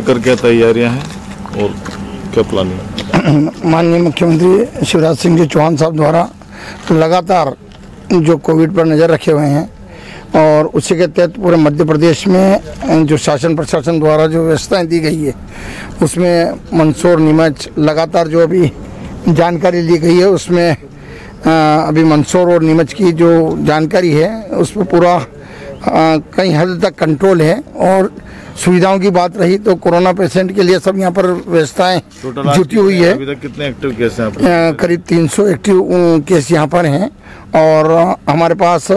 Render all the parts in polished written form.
लेकर क्या तैयारियां हैं और क्या प्लानिंग है? माननीय मुख्यमंत्री शिवराज सिंह जी चौहान साहब द्वारा लगातार जो कोविड पर नज़र रखे हुए हैं और उसी के तहत पूरे मध्य प्रदेश में जो शासन प्रशासन द्वारा जो व्यवस्थाएं दी गई है उसमें मंदसौर नीमच लगातार जो अभी जानकारी ली गई है उसमें अभी मंदसौर और नीमच की जो जानकारी है उस पर पूरा कई हद तक कंट्रोल है। और सुविधाओं की बात रही तो कोरोना पेशेंट के लिए सब यहाँ पर व्यवस्थाएं जुटी हुई है। अभी तक कितने एक्टिव केस हैं? करीब 300 एक्टिव केस यहाँ पर हैं और हमारे पास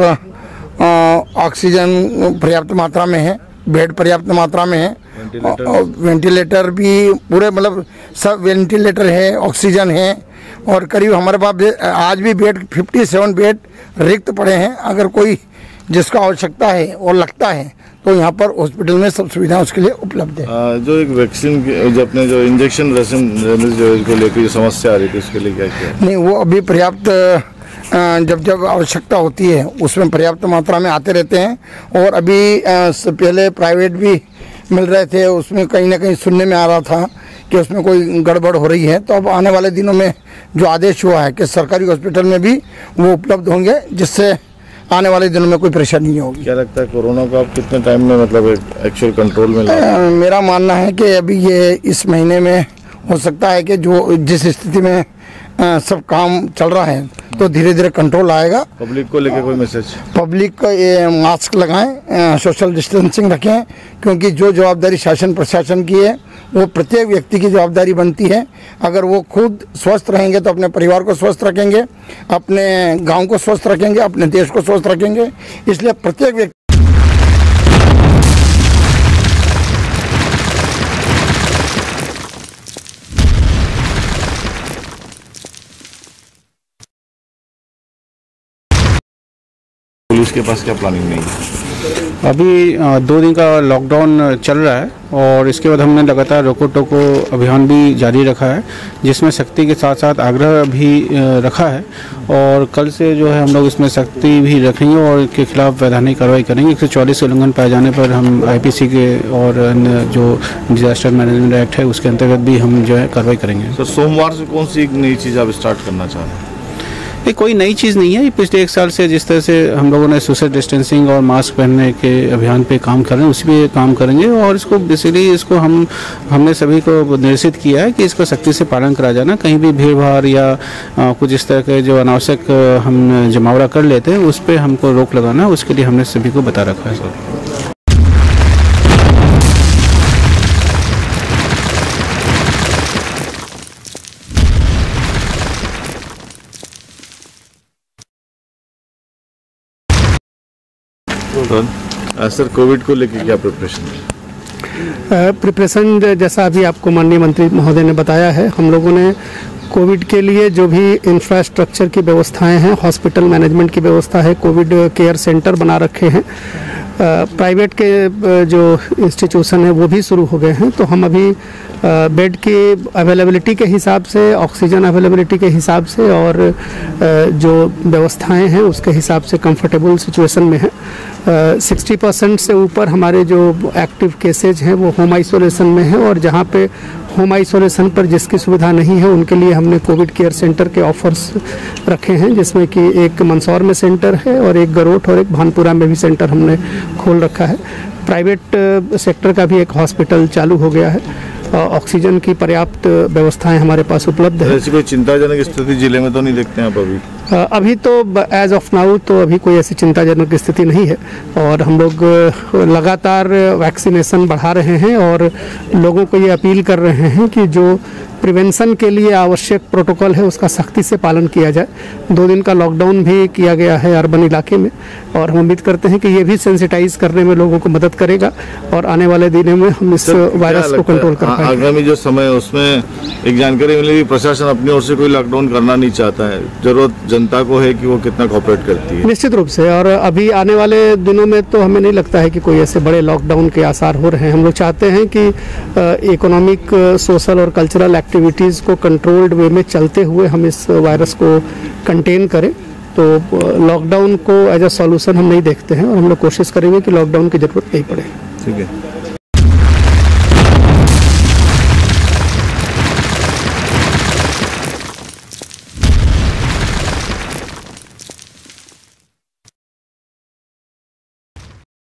ऑक्सीजन पर्याप्त मात्रा में है, बेड पर्याप्त मात्रा में है और वेंटिलेटर भी पूरे मतलब सब वेंटिलेटर है, ऑक्सीजन है और करीब हमारे पास आज भी बेड 57 बेड रिक्त पड़े हैं। अगर कोई जिसका आवश्यकता है और लगता है तो यहाँ पर हॉस्पिटल में सब सुविधाएं उसके लिए उपलब्ध है। जो एक वैक्सीन जो अपने जो इंजेक्शन को लेकर जो समस्या आ रही थी उसके लिए क्या किया? नहीं, वो अभी पर्याप्त जब आवश्यकता होती है उसमें पर्याप्त मात्रा में आते रहते हैं और अभी पहले प्राइवेट भी मिल रहे थे, उसमें कहीं ना कहीं सुनने में आ रहा था कि उसमें कोई गड़बड़ हो रही है। तो अब आने वाले दिनों में जो आदेश हुआ है कि सरकारी हॉस्पिटल में भी वो उपलब्ध होंगे जिससे आने वाले दिनों में कोई परेशानी नहीं होगी। क्या लगता है कोरोना को आप कितने टाइम में मतलब एक्चुअल कंट्रोल में लाएं? मेरा मानना है कि अभी ये इस महीने में हो सकता है कि जो जिस स्थिति में सब काम चल रहा है तो धीरे धीरे कंट्रोल आएगा। पब्लिक को लेकर कोई मैसेज? पब्लिक को ये मास्क लगाएं, सोशल डिस्टेंसिंग रखें क्योंकि जो जवाबदारी शासन प्रशासन की है वो प्रत्येक व्यक्ति की जवाबदारी बनती है। अगर वो खुद स्वस्थ रहेंगे तो अपने परिवार को स्वस्थ रखेंगे, अपने गांव को स्वस्थ रखेंगे, अपने देश को स्वस्थ रखेंगे। इसलिए प्रत्येक व्यक्ति पुलिस के पास क्या प्लानिंग नहीं है? अभी 2 दिन का लॉकडाउन चल रहा है और इसके बाद हमने लगातार रोको टोको अभियान भी जारी रखा है जिसमें सख्ती के साथ साथ आग्रह भी रखा है और कल से जो है हम लोग इसमें सख्ती भी रखेंगे और के खिलाफ वैधानिक कार्रवाई करेंगे। 144 के उल्लंघन पाए जाने पर हम IPC के और जो डिजास्टर मैनेजमेंट एक्ट है उसके अंतर्गत भी हम जो है कार्रवाई करेंगे। सर, सोमवार से कौन सी एक नई चीज़ आप स्टार्ट करना चाह रहे हैं? ये कोई नई चीज़ नहीं है, ये पिछले 1 साल से जिस तरह से हम लोगों ने सोशल डिस्टेंसिंग और मास्क पहनने के अभियान पे काम कर रहे हैं उसी पे काम करेंगे और इसको बेसिकली इसको हमने सभी को निर्देशित किया है कि इसका सख्ती से पालन करा जाना। कहीं भी भीड़ भाड़ या कुछ इस तरह के जो अनावश्यक हम जमावड़ा कर लेते हैं उस पर हमको रोक लगाना, उसके लिए हमने सभी को बता रखा है। सर, सर कोविड को लेकर क्या प्रिपरेशन है? प्रिपरेशन जैसा अभी आपको माननीय मंत्री महोदय ने बताया है, हम लोगों ने कोविड के लिए जो भी इंफ्रास्ट्रक्चर की व्यवस्थाएं हैं, हॉस्पिटल मैनेजमेंट की व्यवस्था है, कोविड केयर सेंटर बना रखे हैं। प्राइवेट के जो इंस्टीट्यूशन है वो भी शुरू हो गए हैं। तो हम अभी बेड की अवेलेबिलिटी के हिसाब से, ऑक्सीजन अवेलेबिलिटी के हिसाब से और जो व्यवस्थाएं हैं उसके हिसाब से कंफर्टेबल सिचुएशन में है। 60% से ऊपर हमारे जो एक्टिव केसेज हैं वो होम आइसोलेशन में है और जहाँ पे होम आइसोलेशन पर जिसकी सुविधा नहीं है उनके लिए हमने कोविड केयर सेंटर के ऑफर्स रखे हैं जिसमें कि एक मंदसौर में सेंटर है और एक गरोठ और एक भानपुरा में भी सेंटर हमने खोल रखा है। प्राइवेट सेक्टर का भी एक हॉस्पिटल चालू हो गया है। ऑक्सीजन की पर्याप्त व्यवस्थाएं हमारे पास उपलब्ध है। ऐसी कोई चिंताजनक स्थिति जिले में तो नहीं देखते हैं आप अभी? अभी तो एज ऑफ नाउ तो अभी कोई ऐसी चिंताजनक स्थिति नहीं है और हम लोग लगातार वैक्सीनेशन बढ़ा रहे हैं और लोगों को ये अपील कर रहे हैं कि जो प्रिवेंशन के लिए आवश्यक प्रोटोकॉल है उसका सख्ती से पालन किया जाए। 2 दिन का लॉकडाउन भी किया गया है अर्बन इलाके में और हम उम्मीद करते हैं कि ये भी सेंसिटाइज करने में लोगों को मदद करेगा और आने वाले दिनों में हम इस वायरस को कंट्रोल कर पाएंगे। आगामी जो समय है उसमें एक जानकारी मिलेगी, प्रशासन अपनी ओर से कोई लॉकडाउन करना नहीं चाहता है, जरूरत जनता को है कि वो कितना कोऑपरेट करती है। निश्चित रूप से, और अभी आने वाले दिनों में तो हमें नहीं लगता है कि कोई ऐसे बड़े लॉकडाउन के आसार हो रहे हैं। हम लोग चाहते हैं कि इकोनॉमिक, सोशल और कल्चरल एक्टिविटीज़ को कंट्रोल्ड वे में चलते हुए हम इस वायरस को कंटेन करें। तो लॉकडाउन को एज अ सॉल्यूशन हम नहीं देखते हैं और हम लोग कोशिश करेंगे कि लॉकडाउन की जरूरत नहीं पड़े। ठीक है।